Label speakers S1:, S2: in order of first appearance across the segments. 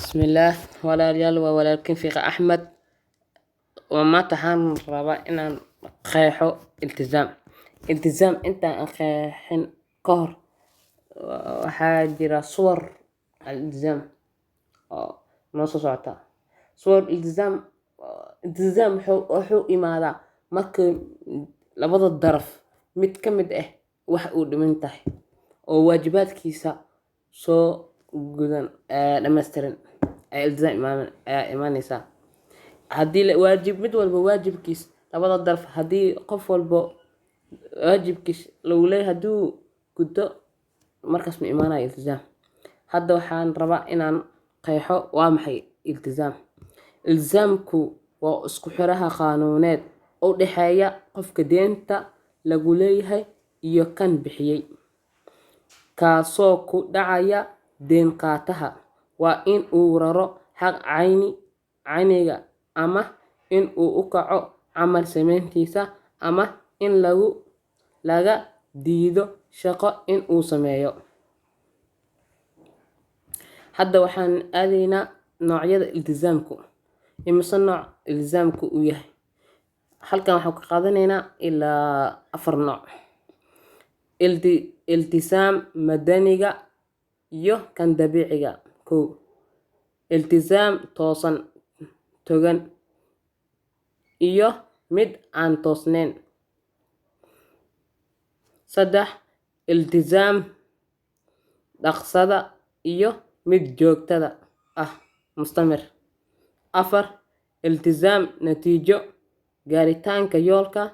S1: بسم الله ولا ريال ولكن في أحمد وما تهان ربا إن قيحو التزام أنت قيحن كهر وحاجر صور الالتزام نص صعطة صور التزام حو إمارة مك لبض الظرف متكمد وحقود من تحت وواجبات كيسا سو جدا لما استرن التزام إيمانيسا هدي واجب مد والبا واجب كيس لبض الظرف هدي قف والبا واجب كيس لو لي هدو كنت مركز من إيمانا التزام هذا وحان ربا إن قيحو وامحي التزامكو واسكو حرها قانونات أو دحايا قفك دينتا لغوليهاي iyo kan bixiyay kaasoo ku dhacaya deen qaataha waa in uu raro xaq cayniga ama in uu u kaco camal sameyntiisa ama in laga diido shaqo in uu sameeyo hadda waxaan aadaynaa noocyada iltizaamku imisa nooc iltizaamku uu yahay halkan waxaan ka qaadanaynaa ilaa 4 nooc التزام مدني يو كان دبيعي كو التزام توصن توغن يو مد عن توصنين صدح التزام دقصدا يو مد جوكتدا مستمر أفر التزام نتيجة جاريتان كيولكا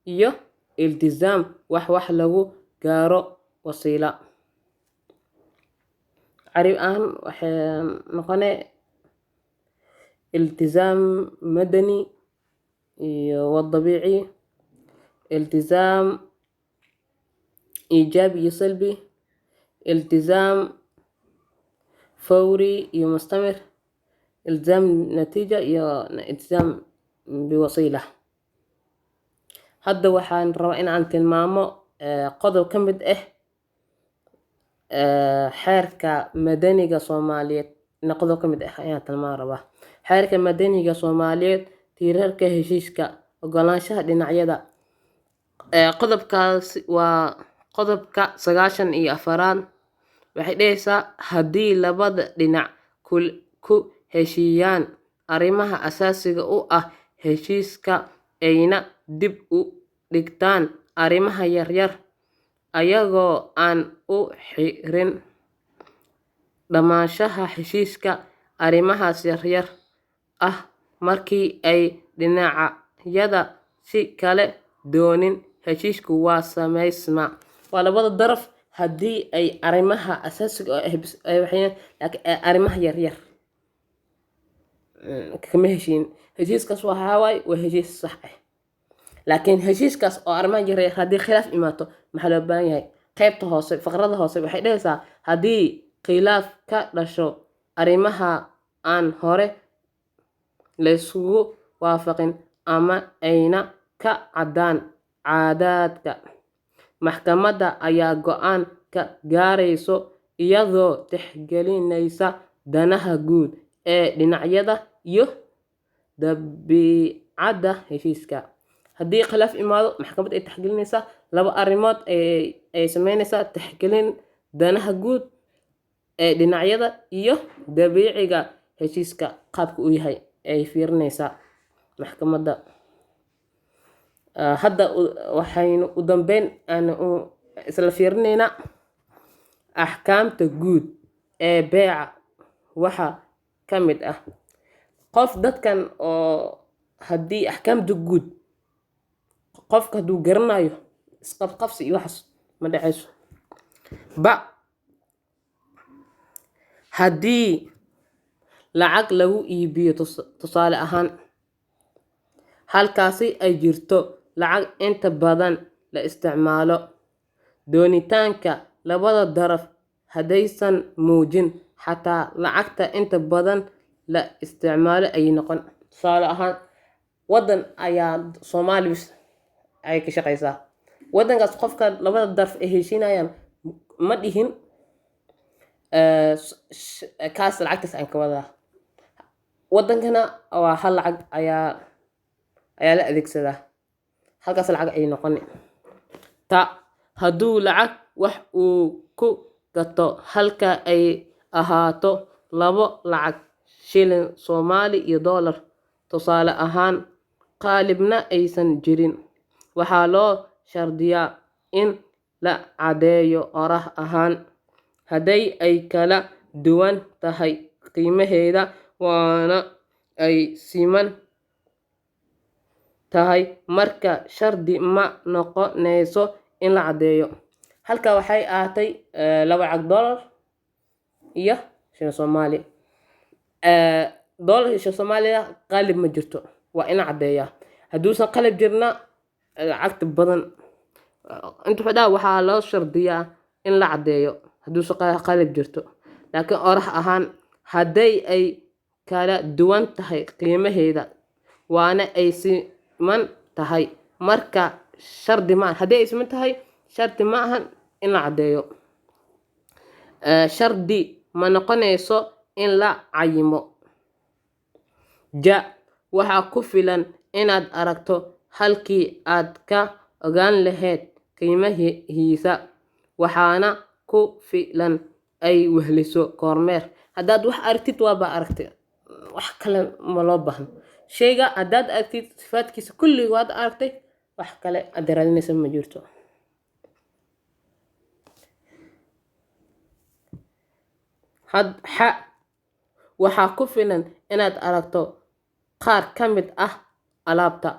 S1: يو التزام wax lagu gaaro wasiila عريب waxay noqonay التزام مدني والطبيعي التزام إيجابي سلبي التزام فوري مستمر التزام نتيجة التزام بوسيلة hadda waxaan rabaa in aan tilmaamo qodob ka mid xeerka madaniga Soomaaliyeed qodob ka mid ayaan tilmaam rabaa xeerka madaniga Soomaaliyeed tiirarka heshiiska ogolaanshaha dhinacyada qodobkaas waa qodobka 94 waxay dhahaysaa haddii labada dhinac ku heshiiyaan arrimaha asaasiga u ah heshiiska ayna dib u dhigtaan arrimaha yaryar ayagoo aan u xirin dhamaanshaha heshiiska arrimahaas yaryar markii ay dhinacyada si kale doonin heshiisku waa samaysmaa waa labada daraf haddii ay arrimaha asaasiga ay waxayeen laakiin arrimaha yaryar kama heshiin heshiiskaas waa heshiis sax laakiin heshiiskaas oo arrimaha yaryar haddii khilaaf imaato maxaa loo baahan yahay qaybta hoose faqrada hoose waxay dhahaysaa haddii khilaaf ka dhasho arrimaha aan hore la isugu waafaqin ama ayna ka caddaan caadadka maxkamadda ayaa go'aan ka gaarayso iyadoo tixgelinaysa danaha guud ee dhinacyada iyo dabiicadda heshiiska haddii khilaaf imaado maxkamad ay tixgelinaysaa laba arrimood ay sameynaysaa tixgelin danaha guud ee dhinacyada iyo dabiiciga heshiiska qaabka uu yahay ay fiirinaysaa maxkamadda hadda waxaynu u dambeyn aan isla fiirinaynaa axkaamta guud ee beeca waxa ka mid qof dadkan oo haddii axkaamta guud qofka hadduu garanayo isqabqabsi iyo waxaas ma dhacayso haddii lacag lagu iibiyo tusaale ahaan halkaasi ay jirto lacag inta badan la isticmaalo doonitaanka labada daraf haddaysan muujin xataa lacagta inta badan la isticmaalo ay noqon tusaale ahaan wadan ayaa Soomaaliya ay ka shaqeysaa wadankaas qofka labada daraf ay heshiinayaan ma dhihin kaas lacagtaas aan ka wadaa. Wadankana waa hal lacag ayaa la adeegsadaa, halkaas lacag ay noqoni. Ta hadduu lacag wax uu ku gato halka ay ahaato labo lacag shilin Soomaali iyo dollar tusaale ahaan qaalibna aysan jirin, waxaa loo shardiyaa in la caddeeyo oraah ahaan. Hadday ay kala duwan tahay qiimaheeda waana ay siman tahay, marka shardi ma noqonayso in la caddeeyo. Halka waxay ahaatay laba lacag dollar iyo shilin Soomaali. Dollar iyo shilin Soomaaliya qaalib ma jirto, waa in la caddeeyaa. Hadduusan qalib jirna lacagta badan inta fadhaa waxaa loo shardiyaa in la caddeeyo hadduusan qalib jirto. Laakiin oraah ahaan hadday ay kala duwan tahay qiimaheeda waana ay siman tahay, marka shardi ma ahan. Hadday ay siman tahay shardi ma ahan in la caddeeyo. Shardi ma noqonayso in la cayimo. Ja waxaa ku filan inaad aragto halkii aad ka ogaan lahayd qiimahiisa, waxaana ku filan ay weheliso kormeer. Haddaad wax aragtid waaba aragtay, wax kale ma loo baahan. Sheyga haddaad aragtid sifaadkiisa kulli waad aragtay, wax kale aad raadinaysa ma jirto. Waxaa ku filan inaad aragto qaar ka mid ah alaabta.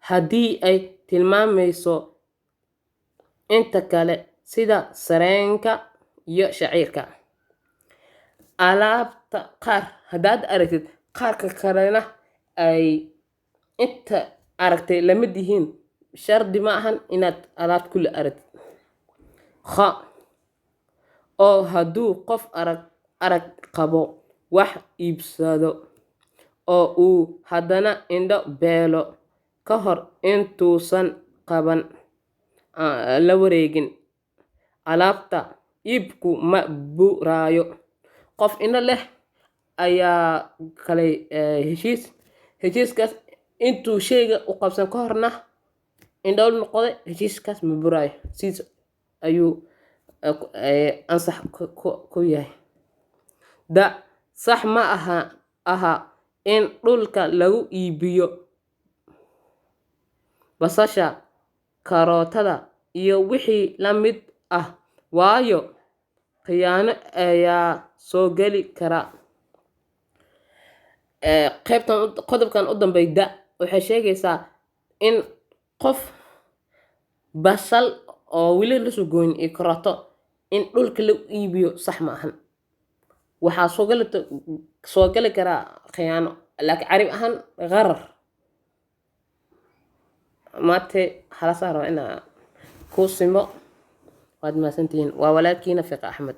S1: Haddii ay tilmaamayso inta kale sida sarreenka iyo shaciirka, alaabta qaar haddaad aragtid qaarka kalena ay inta aragtay la mid yihiin, shardi ma ahan inaad alaab kulli aragtid. Oo hadduu qof arag qabo wax iibsado oo uu haddana indho beelo ka hor intuusan qaban la wareegin alaabta, iibku ma burayo. Qof indho leh ayaa kale heshiiskaas intuu sheyga u qabsan ka horna indho noqday, heshiiskaas ma burayo, siis ayuu ansax ku yahay. Sax ma aha in dhulka lagu iibiyo basasha, karootada iyo wixii la mid ah, waayo khiyaano ayaa soo gali kara. Qodobkan u dambeeya waxay sheegaysaa in qof basal oo weli la soo gooyn iyo karooto in dhulka lagu iibiyo sax ma ahan. waxaa soo gali karaa khiyaano, laakiin carib ahaan qarar maate hala saaro inaa ku simo. waad mahadsantihiin. waa walaalkiina Fiqi Axmed.